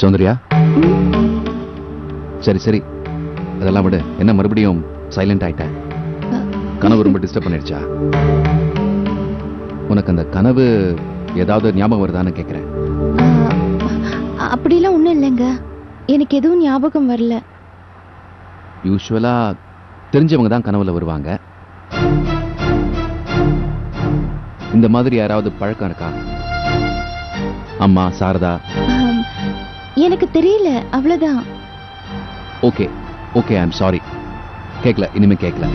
சௌந்தர்யா, சரி சரி, அதெல்லாம் விடு. என்ன மறுபடியும் சைலண்ட் ஆயிட்ட? கனவு ரொம்ப டிஸ்டர்ப் பண்ணிடுச்சா? உனக்கு அந்த கனவு ஏதாவது ஞாபகம் வருதான்னு கேட்கிறேன். அப்படிலாம் ஒண்ணும் இல்லைங்க, எனக்கு எதுவும் ஞாபகம் வரல. யூஸ்வலா தெரிஞ்சவங்க தான் கனவுல வருவாங்க. இந்த மாதிரி யாராவது பழக்கம் இருக்கா? அம்மா, சாரதா? எனக்கு தெரியல, அவ்வளவுதான். Okay okay, I am sorry. கேட்கல, இனிமே கேட்கல.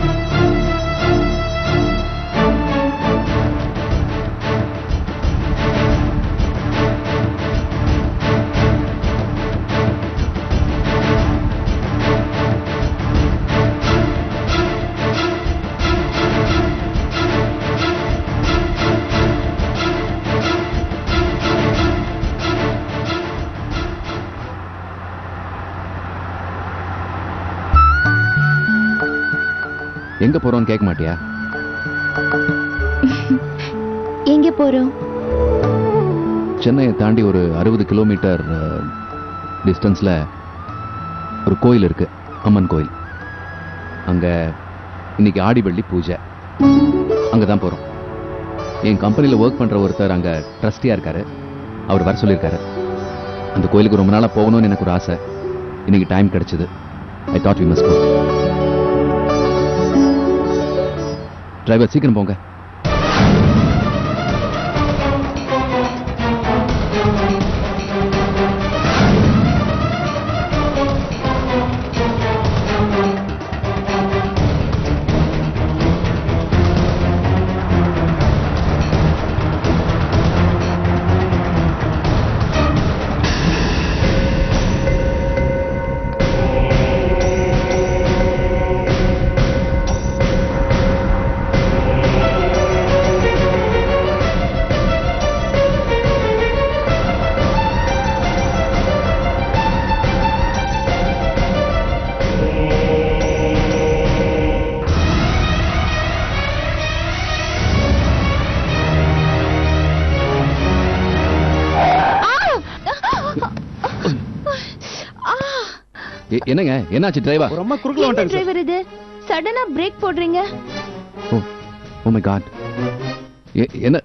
எங்க போறோம்னு கேட்க மாட்டியா? எங்க போறோம்? சென்னையை தாண்டி ஒரு 60 கிலோமீட்டர் டிஸ்டன்ஸ்ல ஒரு கோயில் இருக்கு, அம்மன் கோயில். அங்க இன்னைக்கு ஆடி வெள்ளி பூஜை. அங்கதான் போறோம். என் கம்பெனில ஒர்க் பண்ற ஒருத்தர் அங்க ட்ரஸ்டியா இருக்காரு. அவர் வர சொல்லியிருக்காரு. அந்த கோயிலுக்கு ரொம்ப நாளா போகணும்னு எனக்கு ஒரு ஆசை. இன்னைக்கு டைம் கிடைச்சது. I thought we must go. Driver, சீக்கிரம் போங்க. என்னங்க, என்னாச்சு டிரைவர்? ரொம்ப குறுக்குல வந்துட்டாங்க டிரைவர், இது சடனா பிரேக் போடுறீங்க. Oh my God. என்ன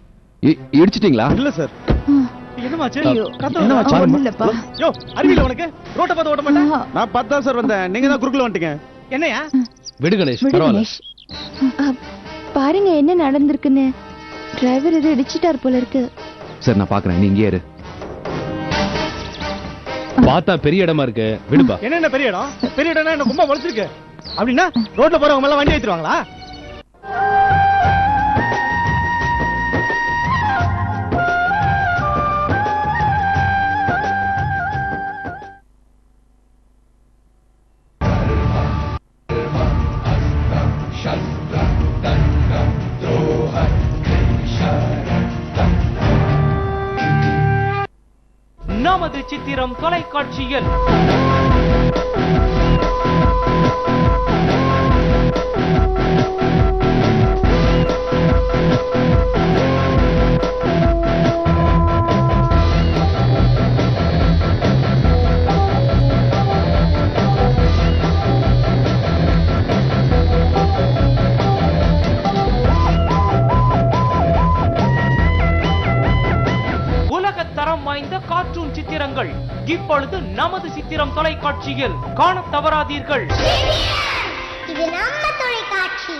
இடிச்சிட்டீங்களா? இல்ல சார். என்னமாச்சு? என்னமாச்சு? இல்லப்பா. யோ, அறிவியல உனக்கு? ரோட்ட பார்த்து ஓட்ட மாட்டேன். நான் பார்த்தா சார் வந்தேன். நீங்க தான் குறுக்குல வந்துட்டீங்க. என்னையா? விடு கணேஷ், பரவாயில்லை. பாருங்க என்ன நடந்திருக்குன்னு. டிரைவர் இது இடிச்சிட்டார் போல இருக்கு. சரி, நான் பாக்குறேன். நீ இங்கே இரு. பார்த்தா பெரிய இடமா இருக்கு, விடுப்பா. என்ன பெரிய இடம்? பெரிய இடம்னா என்ன ரொம்ப வளர்ச்சிருக்கு அப்படின்னா ரோட்ல போறவங்க மேல வண்டி ஏத்துவாங்களா? நமது சித்திரம் தொலைக்காட்சியில் தரம் வாய்ந்த கார்ட்டூன் சித்திரங்கள் இப்பொழுது நமது சித்திரம் தொலைக்காட்சியில் காண தவறாதீர்கள். இது நம்ம தொலைக்காட்சி.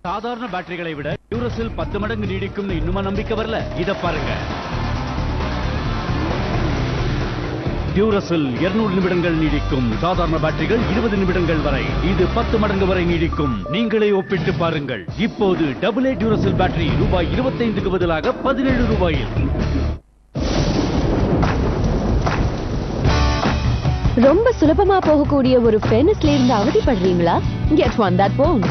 சாதாரண பேட்டரிகளை விட டியூரசெல் 10 மடங்கு நீடிக்கும். இன்னுமா நம்பிக்கை வரல? இத பாருங்க. டியூரசெல் 200 நிமிடங்கள் நீடிக்கும். சாதாரண பேட்டரிகள் 20 நிமிடங்கள் வரை. இது 10 மடங்கு வரை நீடிக்கும். நீங்களே ஒப்பிட்டு பாருங்கள். இப்போது AA டியூரசெல் பேட்டரி ரூபாய் 25க்கு பதிலாக 17 ரூபாயில். ரொம்ப சுலபமா போகக்கூடிய ஒரு ஃபெர்னஸ்ல இருந்து அவதிப்படுறீங்களா? Get one that won't.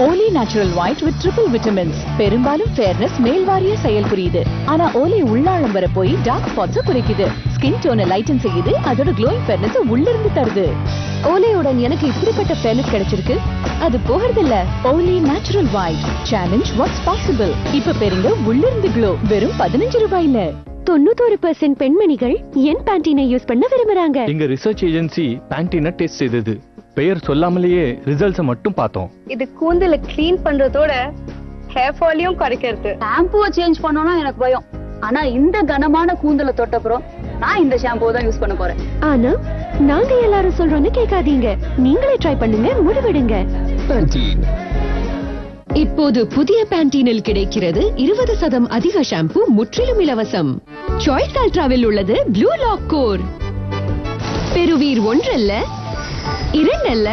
Only natural white with triple vitamins. பெரும்பாலும் ஃபேர்னஸ் மேல்வாரிய செயல் புரியுது. ஆனா ஓலி உள்ளாழம் வர போய் டார்க் ஸ்பாட்ஸ் குறைக்குது. ஸ்கின் டோனை லைட்டன் செய்யுது. அதோட க்ளோயிங் ஃபேர்னஸ் உள்ள இருந்து தருது. ஓலையுடன் எனக்கு இப்படிப்பட்ட ஃபேர்னஸ் கிடைச்சிருக்கு. அது போகிறது இல்ல. Olay natural white challenge what's possible. இப்ப பெறுங்க உள்ளிருந்து க்ளோ வெறும் 15 ரூபாயில. 91% பெண்மணிகள் என் பேண்டீனை யூஸ் பண்ண விரும்புறாங்க. எங்க ரிசர்ச் ஏஜென்சி பேண்டீனை டெஸ்ட் செய்தது. பெயர் சொல்லாமலேயே ரிசல்ட்ஸ் மட்டும் பார்த்தோம். இது கூந்தல க்ளீன் பண்றதோட ஹேர் ஃபாலையும் குறைக்கிறது. ஷாம்புவை சேஞ்ச் பண்ணனும்னா எனக்கு பயம். ஆனா இந்த கனமான கூந்தல தொட்டப்புறம் நான் இந்த ஷாம்புவை தான் யூஸ் பண்ண போறேன். ஆனா நாங்க எல்லாரும் சொல்றோம்னு கேட்காதீங்க. நீங்களே ட்ரை பண்ணுங்க, முடிவெடுங்க. இப்போது புதிய பேண்டீனில் கிடைக்கிறது 20% அதிக ஷாம்பு முற்றிலும் இலவசம். சாய்ஸ் அல்ட்ராவில் உள்ளது ப்ளூ லாக் கோர். பெறுவீர் 1 அல்ல 2 அல்ல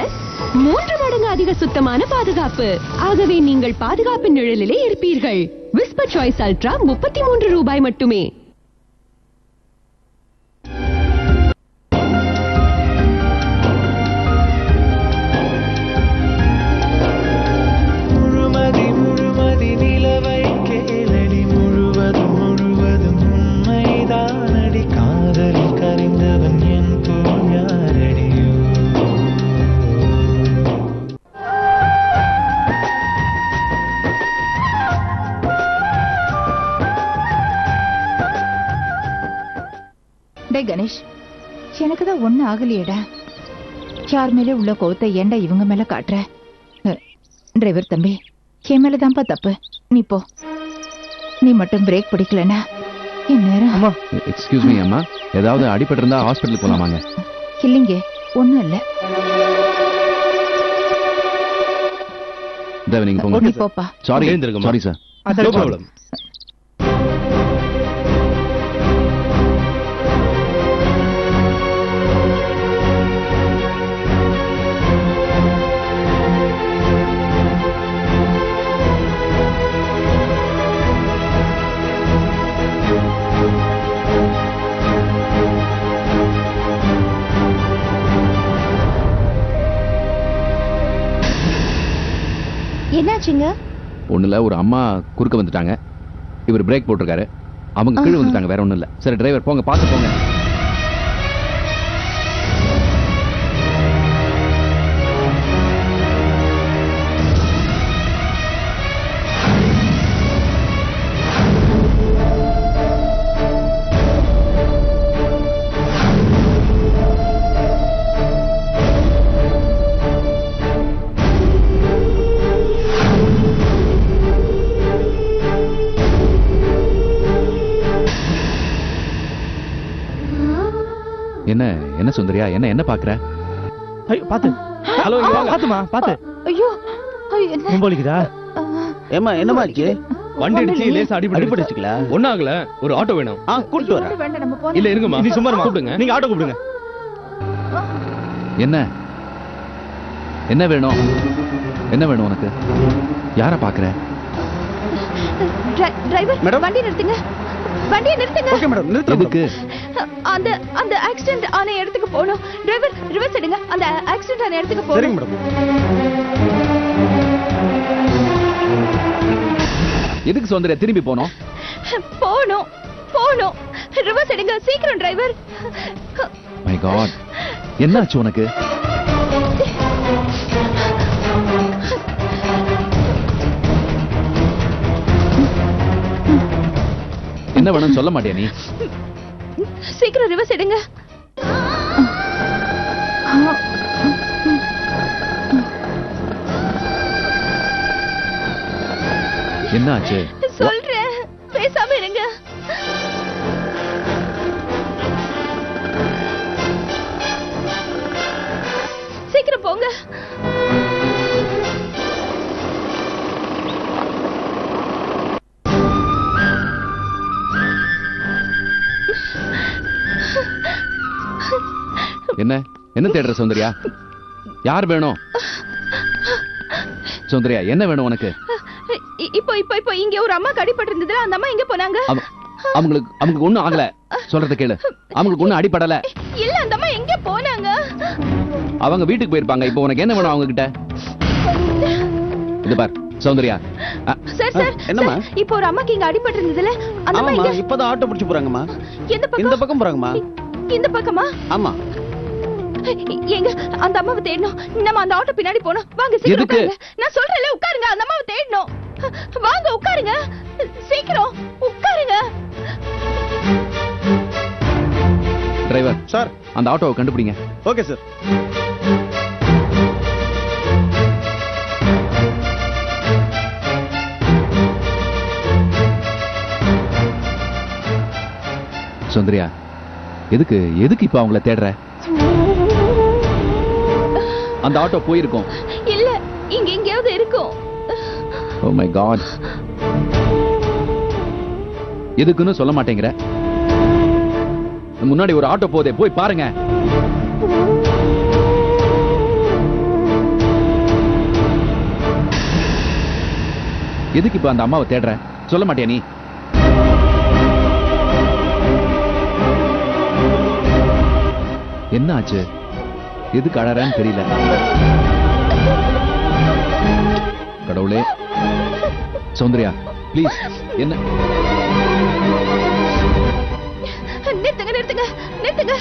3 மடங்கு அதிக சுத்தமான பாதுகாப்பு. ஆகவே நீங்கள் பாதுகாப்பின் நிழலிலே இருப்பீர்கள். விஸ்பர் சாய்ஸ் அல்ட்ரா 33 ரூபாய் மட்டுமே. கணேஷ், எனக்கு தான் ஒண்ணு ஆகலையேடா. யார் மேலே உள்ள கோவத்தை ஏண்டா இவங்க மேல காட்டுற? டிரைவர் தம்பி, என் மேலதான்ப்பா தப்பு. நீ போ. நீ மட்டும் பிரேக் பிடிக்கலனா அம்மா, எக்ஸ்கியூஸ் மீ அம்மா, ஏதாவது அடிபட்டு இருந்தா ஹாஸ்பிடல் போலாமாங்க? இல்லைங்க, ஒண்ணும் இல்ல. நீங்க போங்க. நீ போப்பா. Sorry sorry sir. No problem. என்னாச்சுங்க? ஒண்ணுல ஒரு அம்மா குறுக்க வந்துட்டாங்க. இவர் பிரேக் போட்டிருக்காரு. அவங்க கீழே வந்துட்டாங்க, வேற ஒண்ணும் இல்ல. சரி டிரைவர் போங்க, பார்த்து போங்க. என்ன என்ன சுந்தரியா, என்ன என்ன பாக்குற? பாத்து. ஹலோ, பாத்துமா, பாத்து. ஐயோ, போலிக்குதா? ஏமா என்னமா ஆச்சு? வண்டி அடிச்சு லேசா அடிபட்டுச்சுங்களா? ஒண்ணு ஆகல. ஒரு ஆட்டோ வேணும். கூட்டிட்டு வரேன். வேண்டாம், நம்ம போலாம். இல்ல இருங்கம்மா, நீ சும்மா கூப்பிடுங்க. நீங்க ஆட்டோ கூப்பிடுங்க. என்ன என்ன வேணும்? என்ன வேணும் உனக்கு? யார பாக்குற? டிரைவர், வண்டி நிறுத்துங்க. வண்டியை நிறுத்துங்க. ஓகே மேடம், நிறுத்துங்க. எதுக்கு? அந்த அந்த ஆக்சிடென்ட் ஆன இடத்துக்கு போகணும். டிரைவர் ரிவர்ஸ் எடுங்க. அந்த ஆக்சிடென்ட் ஆன இடத்துக்கு சரிங்க போகணும். மேடம். எதுக்கு சுந்தரியா திரும்பி போனோம்? போகணும் போகணும். ரிவர்ஸ் எடுங்க சீக்கிரம் டிரைவர். மை காட், என்னாச்சு உனக்கு? என்ன வேணும்னு சொல்ல மாட்டியா நீ? சீக்கிரம் ரிவர்ஸ் எடுங்க. என்ன ஆச்சு? சொல்றேன், பேசாம இருங்க. சீக்கிரம் போங்க. என்ன என்ன தேடுற சுந்தரியா? யார் வேணும்? சுந்தரியா, என்ன வேணும் உனக்கு? இப்போ இப்போ இப்போ இங்க ஒரு அம்மா அடிபட்டு இருந்தது. அந்த அம்மா எங்க போனாங்க? அவங்களுக்கு ஒண்ணும் ஆகல. சொல்றத கேளு. அவங்களுக்கு ஒண்ணும் அடிபடல. இல்ல, அந்த அம்மா எங்க போனாங்க? அவங்க வீட்டுக்கு போயிருப்பாங்க. இப்போ உனக்கு என்ன வேணும் அவங்க கிட்ட? இது பார் சௌந்தர்யா. சார் சார், என்னம்மா? இப்போ ஒரு அம்மாக்கு இங்க அடிபட்டு இருந்ததுல அந்த அம்மா ஆமாம்மா, எங்க? இப்பதான் ஆட்டோ பிடிச்சு போறாங்கம்மா. எந்த பக்கம்? இந்த பக்கம் போறாங்கம்மா. இந்த பக்கமா? ஆமா. எங்க அந்த அம்மாவை தேடணும். நம்ம அந்த ஆட்டோ பின்னாடி போனோம். வாங்க சீக்கிரம் எதுக்கு? உட்காருங்க. நான் சொல்றேன்ல உட்காருங்க. அந்த அம்மாவை தேடணும். வாங்க உட்காருங்க. சீக்கிரம் உட்காருங்க. Driver sir. அந்த ஆட்டோவை கண்டுபிடிங்க. Okay sir. சுந்தரியா, எதுக்கு எதுக்கு இப்ப அவங்கள தேடுற? அந்த ஆட்டோ போயிருக்கும். இல்ல, இங்க எங்கயாவது இருக்கும். Oh my God. எதுக்குன்னு சொல்ல மாட்டேங்கிற. முன்னாடி ஒரு ஆட்டோ போதே, போய் பாருங்க. எதுக்கு இப்ப அந்த அம்மாவை தேடுற? சொல்ல மாட்டியா நீ? என்ன ஆச்சு? எதுக்கு அழறன்னு தெரியல. கடவுளே. சௌந்தர்யா ப்ளீஸ். என்ன? நிறுத்துங்க நிறுத்துங்க நிறுத்துங்க.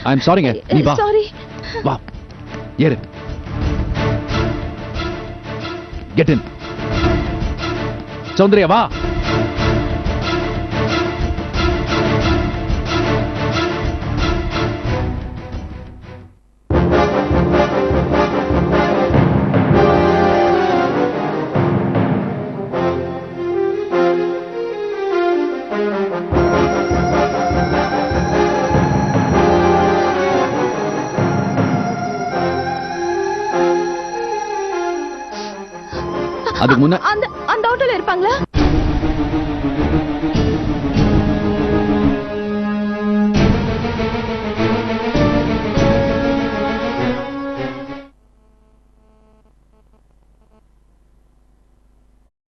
ஐ எம் சாரிங்க. நீ வா. சாரி. வா. ஏறு. Get in. சௌந்தர்யா வா. அதுக்கு முன்ன அந்த ஆட்டோல இருப்பாங்களா?